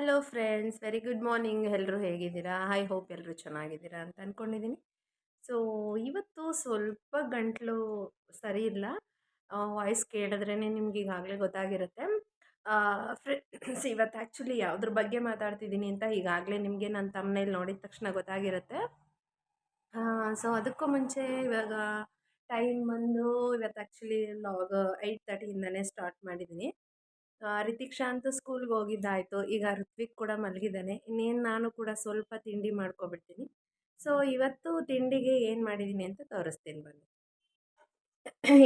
Hello friends, very good morning. ಎಲ್ಲರೂ ಹೇಗಿದ್ದೀರಾ? I hope ಎಲ್ಲರೂ ಚೆನ್ನಾಗಿದ್ದೀರಾ ಅಂತ ಅಂದ್ಕೊಂಡಿದ್ದೀನಿ. ಸೊ ಇವತ್ತು ಸ್ವಲ್ಪ ಗಂಟಲು ಸರಿ ಇಲ್ಲ. ವಾಯ್ಸ್ ಕೇಳಿದ್ರೇ ನಿಮ್ಗೆ ಈಗಾಗಲೇ ಗೊತ್ತಾಗಿರುತ್ತೆ. ಫ್ರೆಂಡ್ಸ್, ಇವತ್ತು ಆ್ಯಕ್ಚುಲಿ ಯಾವುದ್ರ ಬಗ್ಗೆ ಮಾತಾಡ್ತಿದ್ದೀನಿ ಅಂತ ಈಗಾಗಲೇ ನಿಮಗೆ ನನ್ನ ತಮ್ಮನೇಲಿ ನೋಡಿದ ತಕ್ಷಣ ಗೊತ್ತಾಗಿರುತ್ತೆ. ಸೊ ಅದಕ್ಕೂ ಮುಂಚೆ ಇವಾಗ ಟೈಮ್ ಬಂದು ಇವತ್ತು ಆ್ಯಕ್ಚುಲಿ ಲಾಗ್ 8:30ಇಂದನೇ ಸ್ಟಾರ್ಟ್ ಮಾಡಿದ್ದೀನಿ. ರಿತಿಕ್ಷಾ ಅಂತೂ ಸ್ಕೂಲ್ಗೆ ಹೋಗಿದ್ದಾಯಿತು. ಈಗ ಋತ್ವಿಕ್ ಕೂಡ ಮಲಗಿದ್ದಾನೆ. ಇನ್ನೇನು ನಾನು ಕೂಡ ಸ್ವಲ್ಪ ತಿಂಡಿ ಮಾಡ್ಕೊಬಿಡ್ತೀನಿ. ಸೊ ಇವತ್ತು ತಿಂಡಿಗೆ ಏನು ಮಾಡಿದ್ದೀನಿ ಅಂತ ತೋರಿಸ್ತೀನಿ ಬನ್ನಿ.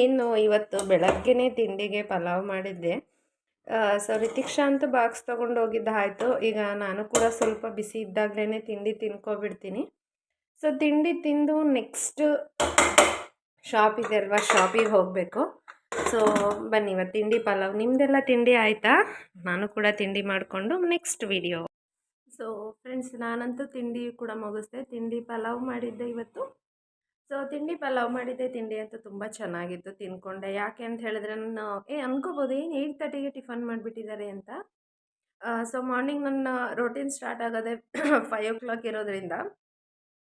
ಇನ್ನು ಇವತ್ತು ಬೆಳಗ್ಗೆನೇ ತಿಂಡಿಗೆ ಪಲಾವ್ ಮಾಡಿದ್ದೆ. ಸೊ ರಿತಿಕ್ಷಾ ಅಂತೂ ಬಾಕ್ಸ್ ತೊಗೊಂಡು ಹೋಗಿದ್ದಾಯಿತು. ಈಗ ನಾನು ಕೂಡ ಸ್ವಲ್ಪ ಬಿಸಿ ಇದ್ದಾಗಲೇ ತಿಂಡಿ ತಿನ್ಕೊಬಿಡ್ತೀನಿ. ಸೊ ತಿಂಡಿ ತಿಂದು ನೆಕ್ಸ್ಟ್ ಶಾಪ್ ಇದೆ ಅಲ್ವಾ, ಶಾಪಿಗೆ ಹೋಗಬೇಕು. ಸೊ ಬನ್ನಿ, ಇವತ್ತು ತಿಂಡಿ ಪಲಾವ್. ನಿಮ್ಮದೆಲ್ಲ ತಿಂಡಿ ಆಯಿತಾ? ನಾನು ಕೂಡ ತಿಂಡಿ ಮಾಡಿಕೊಂಡು ನೆಕ್ಸ್ಟ್ ವಿಡಿಯೋ. ಸೊ ಫ್ರೆಂಡ್ಸ್, ನಾನಂತೂ ತಿಂಡಿ ಕೂಡ ಮುಗಿಸ್ದೆ. ತಿಂಡಿ ಪಲಾವ್ ಮಾಡಿದ್ದೆ ಇವತ್ತು. ಸೊ ತಿಂಡಿ ಪಲಾವ್ ಮಾಡಿದ್ದೆ. ತಿಂಡಿ ಅಂತೂ ತುಂಬ ಚೆನ್ನಾಗಿತ್ತು, ತಿನ್ಕೊಂಡೆ. ಯಾಕೆ ಅಂತ ಹೇಳಿದ್ರೆ ನಾನು ಅನ್ಕೋಬೋದು ಏನು 8:30ಗೆ ಟಿಫನ್ ಮಾಡಿಬಿಟ್ಟಿದ್ದಾರೆ ಅಂತ. ಸೊ ಮಾರ್ನಿಂಗ್ ನನ್ನ ರೊಟೀನ್ ಸ್ಟಾರ್ಟ್ ಆಗೋದೇ 5 ಇರೋದ್ರಿಂದ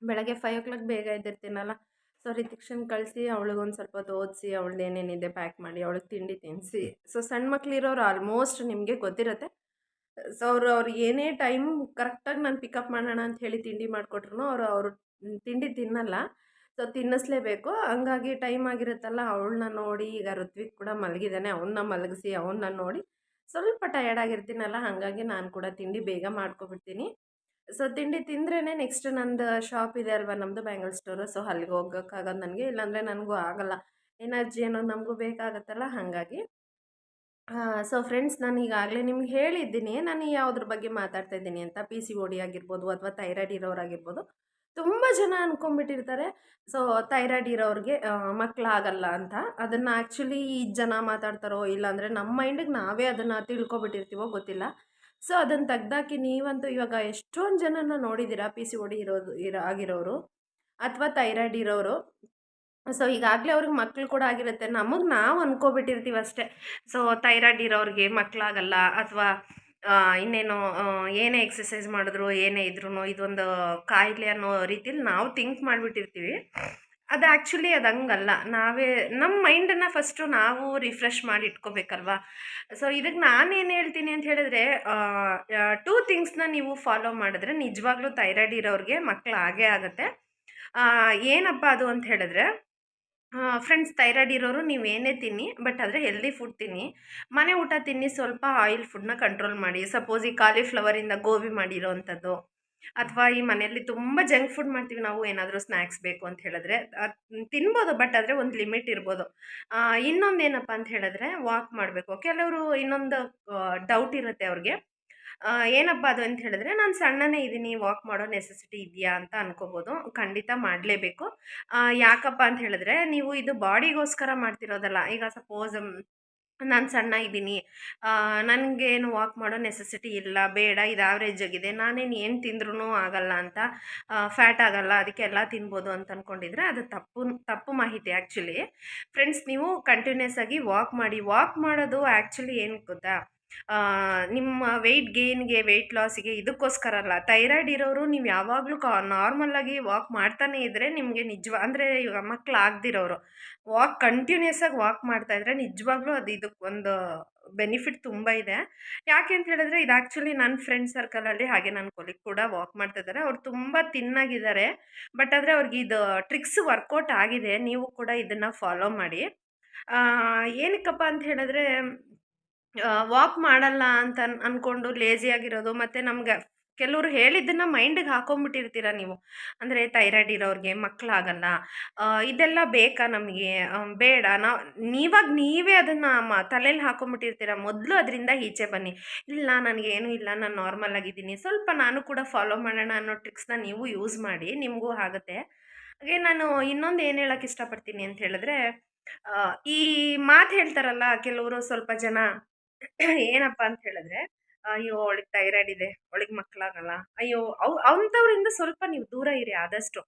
ಬೆಳಗ್ಗೆ 5 ಬೇಗ ಎದ್ದಿರ್ತೀನಲ್ಲ. ಸೊ ರಿತಿಕ್ಷನ್ ಕಳಿಸಿ ಅವಳಿಗೊಂದು ಸ್ವಲ್ಪ ಹೊತ್ತು ಓದಿಸಿ, ಅವಳದ್ದು ಏನೇನಿದೆ ಪ್ಯಾಕ್ ಮಾಡಿ ಅವಳಿಗೆ ತಿಂಡಿ ತಿನ್ನಿಸಿ. ಸೊ ಸಣ್ಣ ಮಕ್ಳಿರೋರು ಆಲ್ಮೋಸ್ಟ್ ನಿಮಗೆ ಗೊತ್ತಿರುತ್ತೆ. ಸೊ ಅವ್ರು ಏನೇ ಟೈಮ್ ಕರೆಕ್ಟಾಗಿ ನಾನು ಪಿಕಪ್ ಮಾಡೋಣ ಅಂತ ಹೇಳಿ ತಿಂಡಿ ಮಾಡಿಕೊಟ್ರು ಅವರು ತಿಂಡಿ ತಿನ್ನಲ್ಲ. ಸೊ ತಿನ್ನಿಸ್ಲೇಬೇಕು. ಹಂಗಾಗಿ ಟೈಮ್ ಆಗಿರುತ್ತಲ್ಲ, ಅವಳನ್ನ ನೋಡಿ ಈಗ ಋತ್ವಿಕ್ ಕೂಡ ಮಲಗಿದ್ದಾನೆ, ಅವನ್ನ ಮಲಗಿಸಿ ಅವನ್ನ ನೋಡಿ ಸ್ವಲ್ಪ ಟಯರ್ಡ್ ಆಗಿರ್ತೀನಲ್ಲ, ಹಾಗಾಗಿ ನಾನು ಕೂಡ ತಿಂಡಿ ಬೇಗ ಮಾಡ್ಕೊಬಿಡ್ತೀನಿ. ಸೊ ತಿಂಡಿ ತಿಂದ್ರೇ ನೆಕ್ಸ್ಟ್ ನಂದು ಶಾಪ್ ಇದೆ ಅಲ್ವಾ, ನಮ್ಮದು ಬ್ಯಾಂಗಲ್ ಸ್ಟೋರು. ಸೊ ಅಲ್ಲಿಗೆ ಹೋಗೋಕ್ಕಾಗೋದು ನನಗೆ, ಇಲ್ಲಾಂದರೆ ನನಗೂ ಆಗಲ್ಲ. ಎನರ್ಜಿ ಅನ್ನೋದು ನಮಗೂ ಬೇಕಾಗತ್ತಲ್ಲ, ಹಾಗಾಗಿ. ಸೊ ಫ್ರೆಂಡ್ಸ್, ನಾನು ಈಗಾಗಲೇ ನಿಮ್ಗೆ ಹೇಳಿದ್ದೀನಿ ನಾನು ಯಾವುದ್ರ ಬಗ್ಗೆ ಮಾತಾಡ್ತಾ ಇದ್ದೀನಿ ಅಂತ. PCOD ಆಗಿರ್ಬೋದು ಅಥವಾ ಥೈರಾಯ್ಡ್ ಇರೋರಾಗಿರ್ಬೋದು. ತುಂಬ ಜನ ಅಂದ್ಕೊಂಡ್ಬಿಟ್ಟಿರ್ತಾರೆ, ಸೊ ಥೈರಾಯ್ಡ್ ಇರೋರಿಗೆ ಮಕ್ಕಳಾಗಲ್ಲ ಅಂತ. ಅದನ್ನು ಆ್ಯಕ್ಚುಲಿ ಈ ಜನ ಮಾತಾಡ್ತಾರೋ ಇಲ್ಲಾಂದರೆ ನಮ್ಮ ಮೈಂಡಿಗೆ ನಾವೇ ಅದನ್ನು ತಿಳ್ಕೊಬಿಟ್ಟಿರ್ತೀವೋ ಗೊತ್ತಿಲ್ಲ. ಸೊ ಅದನ್ನು ತೆಗ್ದಾಕಿ ನೀವಂತೂ ಇವಾಗ ಎಷ್ಟೊಂದು ಜನನ ನೋಡಿದ್ದೀರಾ, PCOD ಆಗಿರೋರು ಅಥವಾ ಥೈರಾಯ್ಡ್ ಇರೋರು. ಸೊ ಈಗಾಗಲೇ ಅವ್ರಿಗೆ ಮಕ್ಕಳು ಕೂಡ ಆಗಿರುತ್ತೆ. ನಮಗೆ ನಾವು ಅಂದ್ಕೊಬಿಟ್ಟಿರ್ತೀವಿ ಅಷ್ಟೇ. ಸೊ ಥೈರಾಯ್ಡ್ ಇರೋರಿಗೆ ಮಕ್ಕಳಾಗಲ್ಲ ಅಥವಾ ಇನ್ನೇನು ಏನೇ ಎಕ್ಸಸೈಸ್ ಮಾಡಿದ್ರು ಏನೇ ಇದ್ರೂ ಇದೊಂದು ಕಾಯಿಲೆ ಅನ್ನೋ ರೀತಿಲಿ ನಾವು ಥಿಂಕ್ ಮಾಡಿಬಿಟ್ಟಿರ್ತೀವಿ. ಅದು ಆ್ಯಕ್ಚುಲಿ ಅದು ಹಂಗಲ್ಲ. ನಾವೇ ನಮ್ಮ ಮೈಂಡನ್ನು ಫಸ್ಟು ನಾವು ರಿಫ್ರೆಶ್ ಮಾಡಿ ಇಟ್ಕೋಬೇಕಲ್ವಾ. ಸೊ ಇದಕ್ಕೆ ನಾನೇನು ಹೇಳ್ತೀನಿ ಅಂತ ಹೇಳಿದ್ರೆ, 2 ಥಿಂಗ್ಸ್ನ ನೀವು ಫಾಲೋ ಮಾಡಿದ್ರೆ ನಿಜವಾಗ್ಲೂ ಥೈರಾಯ್ಡ್ ಇರೋರಿಗೆ ಮಕ್ಕಳು ಆಗೇ ಆಗುತ್ತೆ. ಏನಪ್ಪ ಅದು ಅಂತ ಹೇಳಿದ್ರೆ, ಫ್ರೆಂಡ್ಸ್, ಥೈರಾಯ್ಡ್ ಇರೋರು ನೀವೇನೇ ತಿನ್ನಿ, ಬಟ್ ಆದರೆ ಹೆಲ್ದಿ ಫುಡ್ ತಿನ್ನಿ. ಮನೆ ಊಟ ತಿನ್ನಿ, ಸ್ವಲ್ಪ ಆಯಿಲ್ ಫುಡ್ನ ಕಂಟ್ರೋಲ್ ಮಾಡಿ. ಸಪೋಸ್ ಈ ಕಾಲಿಫ್ಲವರಿಂದ ಗೋಬಿ ಮಾಡಿರೋ ಅಂಥದ್ದು, ಅಥವಾ ಈ ಮನೆಯಲ್ಲಿ ತುಂಬ ಜಂಕ್ ಫುಡ್ ಮಾಡ್ತೀವಿ ನಾವು, ಏನಾದರೂ ಸ್ನ್ಯಾಕ್ಸ್ ಬೇಕು ಅಂತ ಹೇಳಿದ್ರೆ ತಿನ್ಬೋದು, ಬಟ್ ಆದರೆ ಒಂದು ಲಿಮಿಟ್ ಇರ್ಬೋದು. ಇನ್ನೊಂದು ಏನಪ್ಪ ಅಂತ ಹೇಳಿದ್ರೆ, ವಾಕ್ ಮಾಡಬೇಕು. ಕೆಲವರು ಇನ್ನೊಂದು ಡೌಟ್ ಇರುತ್ತೆ ಅವ್ರಿಗೆ. ಏನಪ್ಪ ಅದು ಅಂತ ಹೇಳಿದ್ರೆ, ನಾನು ಸಣ್ಣನೇ ಇದ್ದೀನಿ, ವಾಕ್ ಮಾಡೋ ನೆಸೆಸಿಟಿ ಇದೆಯಾ ಅಂತ ಅನ್ಕೋಬೋದು. ಖಂಡಿತ ಮಾಡಲೇಬೇಕು. ಯಾಕಪ್ಪ ಅಂತ ಹೇಳಿದ್ರೆ, ನೀವು ಇದು ಬಾಡಿಗೋಸ್ಕರ ಮಾಡ್ತಿರೋದಲ್ಲ. ಈಗ ಸಪೋಸ್ ನಾನು ಸಣ್ಣ ಇದ್ದೀನಿ, ನನಗೇನು ವಾಕ್ ಮಾಡೋ ನೆಸೆಸಿಟಿ ಇಲ್ಲ, ಬೇಡ, ಇದು ಆವ್ರೇಜ್ ಆಗಿದೆ, ನಾನೇನು ಏನು ತಿಂದ್ರೂ ಆಗಲ್ಲ ಅಂತ, ಫ್ಯಾಟ್ ಆಗಲ್ಲ, ಅದಕ್ಕೆ ಎಲ್ಲ ತಿನ್ಬೋದು ಅಂತ ಅಂದ್ಕೊಂಡಿದ್ರೆ ಅದು ತಪ್ಪು ಮಾಹಿತಿ ಆ್ಯಕ್ಚುಲಿ. ಫ್ರೆಂಡ್ಸ್, ನೀವು ಕಂಟಿನ್ಯೂಸ್ ಆಗಿ ವಾಕ್ ಮಾಡಿ. ವಾಕ್ ಮಾಡೋದು ಆ್ಯಕ್ಚುಲಿ ಏನು ಗೊತ್ತಾ, ನಿಮ್ಮ ವೆಯ್ಟ್ ಗೇನ್ಗೆ, ವೆಯ್ಟ್ ಲಾಸಿಗೆ, ಇದಕ್ಕೋಸ್ಕರ ಅಲ್ಲ. ಥೈರಾಯ್ಡ್ ಇರೋರು ನೀವು ಯಾವಾಗಲೂ ನಾರ್ಮಲಾಗಿ ವಾಕ್ ಮಾಡ್ತಾನೆ ಇದ್ದರೆ ನಿಮಗೆ ಅಂದರೆ ಇವಾಗ ಮಕ್ಕಳು ಆಗದಿರೋರು ಕಂಟಿನ್ಯೂಸ್ ಆಗಿ ವಾಕ್ ಮಾಡ್ತಾಯಿದ್ರೆ ನಿಜವಾಗ್ಲೂ ಅದು ಇದಕ್ಕೊಂದು ಬೆನಿಫಿಟ್ ತುಂಬ ಇದೆ. ಯಾಕೆ ಅಂತ ಹೇಳಿದ್ರೆ, ಇದು ಆ್ಯಕ್ಚುಲಿ ನನ್ನ ಫ್ರೆಂಡ್ ಸರ್ಕಲಲ್ಲಿ ಹಾಗೆ ನನ್ನ ಕೊಲೀಗ್ ಕೂಡ ವಾಕ್ ಮಾಡ್ತಾಯಿದ್ದಾರೆ. ಅವ್ರು ತುಂಬ ತಿನ್ನಾಗಿದ್ದಾರೆ, ಬಟ್ ಆದರೆ ಅವ್ರಿಗೆ ಇದು ಟ್ರಿಕ್ಸ್ ವರ್ಕೌಟ್ ಆಗಿದೆ. ನೀವು ಕೂಡ ಇದನ್ನು ಫಾಲೋ ಮಾಡಿ. ಏನಕ್ಕಪ್ಪ ಅಂತ ಹೇಳಿದ್ರೆ, ವಾಕ್ ಮಾಡಲ್ಲ ಅಂತ ಅಂದ್ಕೊಂಡು ಲೇಜಿಯಾಗಿರೋದು, ಮತ್ತು ನಮ್ಗೆ ಕೆಲವರು ಹೇಳಿದ್ದನ್ನು ಮೈಂಡಿಗೆ ಹಾಕೊಂಡ್ಬಿಟ್ಟಿರ್ತೀರ ನೀವು. ಅಂದರೆ ಥೈರಾಯ್ಡ್ ಇರೋರಿಗೆ ಮಕ್ಕಳಾಗಲ್ಲ, ಇದೆಲ್ಲ ಬೇಕಾ ನಮಗೆ, ಬೇಡ, ನೀವೇ ಅದನ್ನು ತಲೆಯಲ್ಲಿ ಹಾಕೊಂಡ್ಬಿಟ್ಟಿರ್ತೀರ. ಮೊದಲು ಅದರಿಂದ ಈಚೆ ಬನ್ನಿ. ಇಲ್ಲ, ನನಗೇನು ಇಲ್ಲ, ನಾನು ನಾರ್ಮಲ್ ಆಗಿದ್ದೀನಿ, ಸ್ವಲ್ಪ ನಾನು ಕೂಡ ಫಾಲೋ ಮಾಡೋಣ ಅನ್ನೋ ಟ್ರಿಕ್ಸ್ನ ನೀವು ಯೂಸ್ ಮಾಡಿ, ನಿಮಗೂ ಆಗುತ್ತೆ. ಹಾಗೆ ನಾನು ಇನ್ನೊಂದು ಏನು ಹೇಳೋಕ್ಕೆ ಇಷ್ಟಪಡ್ತೀನಿ ಅಂತ ಹೇಳಿದ್ರೆ, ಈ ಮಾತು ಹೇಳ್ತಾರಲ್ಲ ಕೆಲವರು ಸ್ವಲ್ಪ ಜನ, ಏನಪ್ಪ ಅಂತ ಹೇಳಿದ್ರೆ, ಅಯ್ಯೋ ಅವಳಿಗೆ ಥೈರಾಯ್ಡ್ ಇದೆ, ಅವಳಿಗೆ ಮಕ್ಕಳಾಗಲ್ಲ, ಅಯ್ಯೋ ಅಂಥವ್ರಿಂದ ಸ್ವಲ್ಪ ನೀವು ದೂರ ಇರಿ ಆದಷ್ಟು.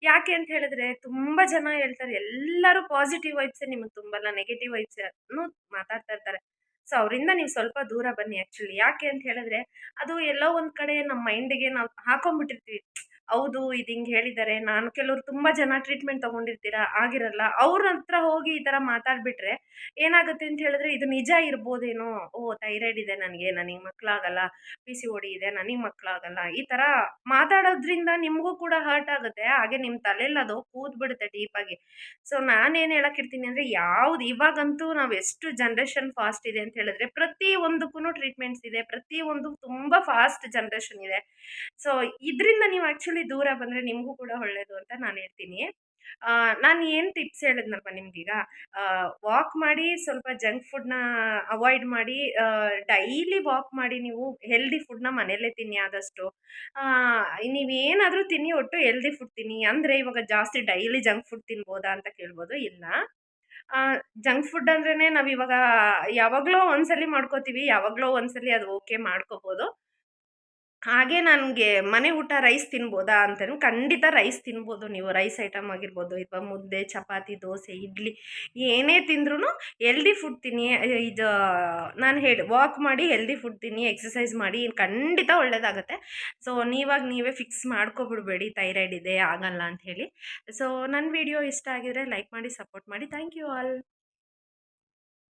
ಯಾಕೆ ಅಂತ ಹೇಳಿದ್ರೆ, ತುಂಬ ಜನ ಹೇಳ್ತಾರೆ, ಎಲ್ಲರೂ ಪಾಸಿಟಿವ್ ವೈಬ್ಸೇ ನಿಮಗೆ ತುಂಬಲ್ಲ, ನೆಗೆಟಿವ್ ವೈಬ್ಸನ್ನು ಮಾತಾಡ್ತಾ ಇರ್ತಾರೆ. ಸೊ ಅವರಿಂದ ನೀವು ಸ್ವಲ್ಪ ದೂರ ಬನ್ನಿ ಆ್ಯಕ್ಚುಲಿ. ಯಾಕೆ ಅಂತ ಹೇಳಿದ್ರೆ, ಅದು ಎಲ್ಲ ಎಲ್ಲೋ ಒಂದು ಕಡೆ ನಮ್ಮ ಮೈಂಡಿಗೆ ನಾವು ಹಾಕೊಂಡ್ಬಿಟ್ಟಿರ್ತೀವಿ. ಹೌದು ಇದು ಹಿಂಗೆ ಹೇಳಿದ್ದಾರೆ. ನಾನು ಕೆಲವ್ರು ತುಂಬ ಜನ ಟ್ರೀಟ್ಮೆಂಟ್ ತಗೊಂಡಿರ್ತೀರ, ಆಗಿರಲ್ಲ. ಅವ್ರ ಹತ್ರ ಹೋಗಿ ಈ ಥರ ಮಾತಾಡ್ಬಿಟ್ರೆ ಏನಾಗುತ್ತೆ ಅಂತ ಹೇಳಿದ್ರೆ, ಇದು ನಿಜ ಇರ್ಬೋದೇನೋ. ಓಹ್! ಥೈರಾಯ್ಡ್ ಇದೆ ನನಗೆ ಮಕ್ಳಾಗಲ್ಲ. PCOD ಇದೆ, ನನಗೆ ಮಕ್ಳಾಗಲ್ಲ. ಈ ಥರ ಮಾತಾಡೋದ್ರಿಂದ ನಿಮಗೂ ಕೂಡ ಹರ್ಟ್ ಆಗುತ್ತೆ. ಹಾಗೆ ನಿಮ್ಮ ತಲೆಯಲ್ಲಿ ಅದು ಕೂತ್ಬಿಡುತ್ತೆ ಡೀಪಾಗಿ. ಸೊ ನಾನೇನು ಹೇಳಕ್ಕಿರ್ತೀನಿ ಅಂದರೆ, ಯಾವ್ದು ಇವಾಗಂತೂ ನಾವು ಎಷ್ಟು ಜನ್ರೇಷನ್ ಫಾಸ್ಟ್ ಇದೆ ಅಂತ ಹೇಳಿದ್ರೆ, ಪ್ರತಿ ಒಂದಕ್ಕೂ ಟ್ರೀಟ್ಮೆಂಟ್ಸ್ ಇದೆ. ಪ್ರತಿಯೊಂದು ತುಂಬ ಫಾಸ್ಟ್ ಜನ್ರೇಷನ್ ಇದೆ. ಸೊ ಇದರಿಂದ ನೀವು ಆ್ಯಕ್ಚುಲಿ ದೂರ ಬಂದರೆ ನಿಮಗೂ ಕೂಡ ಒಳ್ಳೇದು ಅಂತ ನಾನು ಹೇಳ್ತೀನಿ. ನಾನು ಏನು ಟಿಪ್ಸ್ ಹೇಳಿದ್ನಪ್ಪ ನಿಮ್ಗೀಗ, ವಾಕ್ ಮಾಡಿ, ಸ್ವಲ್ಪ ಜಂಕ್ ಫುಡ್‌ನ ಅವಾಯ್ಡ್ ಮಾಡಿ, ಡೈಲಿ ವಾಕ್ ಮಾಡಿ, ನೀವು ಹೆಲ್ದಿ ಫುಡ್‌ನ ಮನೆಯಲ್ಲೇ ತಿನ್ನಿ ಆದಷ್ಟು. ನೀವೇನಾದರೂ ತಿನ್ನಿ, ಒಟ್ಟು ಹೆಲ್ದಿ ಫುಡ್ ತಿನ್ನಿ. ಅಂದರೆ ಇವಾಗ ಜಾಸ್ತಿ ಡೈಲಿ ಜಂಕ್ ಫುಡ್ ತಿನ್ಬೋದಾ ಅಂತ ಕೇಳ್ಬೋದು. ಇಲ್ಲ. ಜಂಕ್ ಫುಡ್ ಅಂದ್ರೇನೆ ನಾವಿವಾಗ ಯಾವಾಗಲೋ ಒಂದ್ಸಲಿ ಮಾಡ್ಕೋತೀವಿ. ಯಾವಾಗಲೋ ಒಂದ್ಸಲಿ ಅದು ಓಕೆ ಮಾಡ್ಕೋಬೋದು. ಹಾಗೆ ನನ್ಗೆ ಮನೆ ಊಟ ರೈಸ್ ತಿನ್ಬೋದಾ ಅಂತನು, ಖಂಡಿತ ರೈಸ್ ತಿನ್ಬೋದು ನೀವು. ರೈಸ್ ಐಟಮ್ ಆಗಿರ್ಬೋದು, ಅಥವಾ ಮುದ್ದೆ, ಚಪಾತಿ, ದೋಸೆ, ಇಡ್ಲಿ ಏನೇ ತಿಂದ್ರೂ ಹೆಲ್ದಿ ಫುಡ್ ತಿನ್ನಿ. ಇದು ನಾನು ವಾಕ್ ಮಾಡಿ, ಹೆಲ್ದಿ ಫುಡ್ ತಿನ್ನಿ, ಎಕ್ಸರ್ಸೈಸ್ ಮಾಡಿ, ಖಂಡಿತ ಒಳ್ಳೆಯದಾಗತ್ತೆ. ಸೊ ನೀವೇ ಫಿಕ್ಸ್ ಮಾಡ್ಕೊಬಿಡ್ಬೇಡಿ ಥೈರಾಯ್ಡ್ ಇದೆ, ಆಗಲ್ಲ ಅಂತ ಹೇಳಿ. ಸೊ ನನ್ನ ವಿಡಿಯೋ ಇಷ್ಟ ಆಗಿದ್ರೆ ಲೈಕ್ ಮಾಡಿ, ಸಪೋರ್ಟ್ ಮಾಡಿ. Thank you all.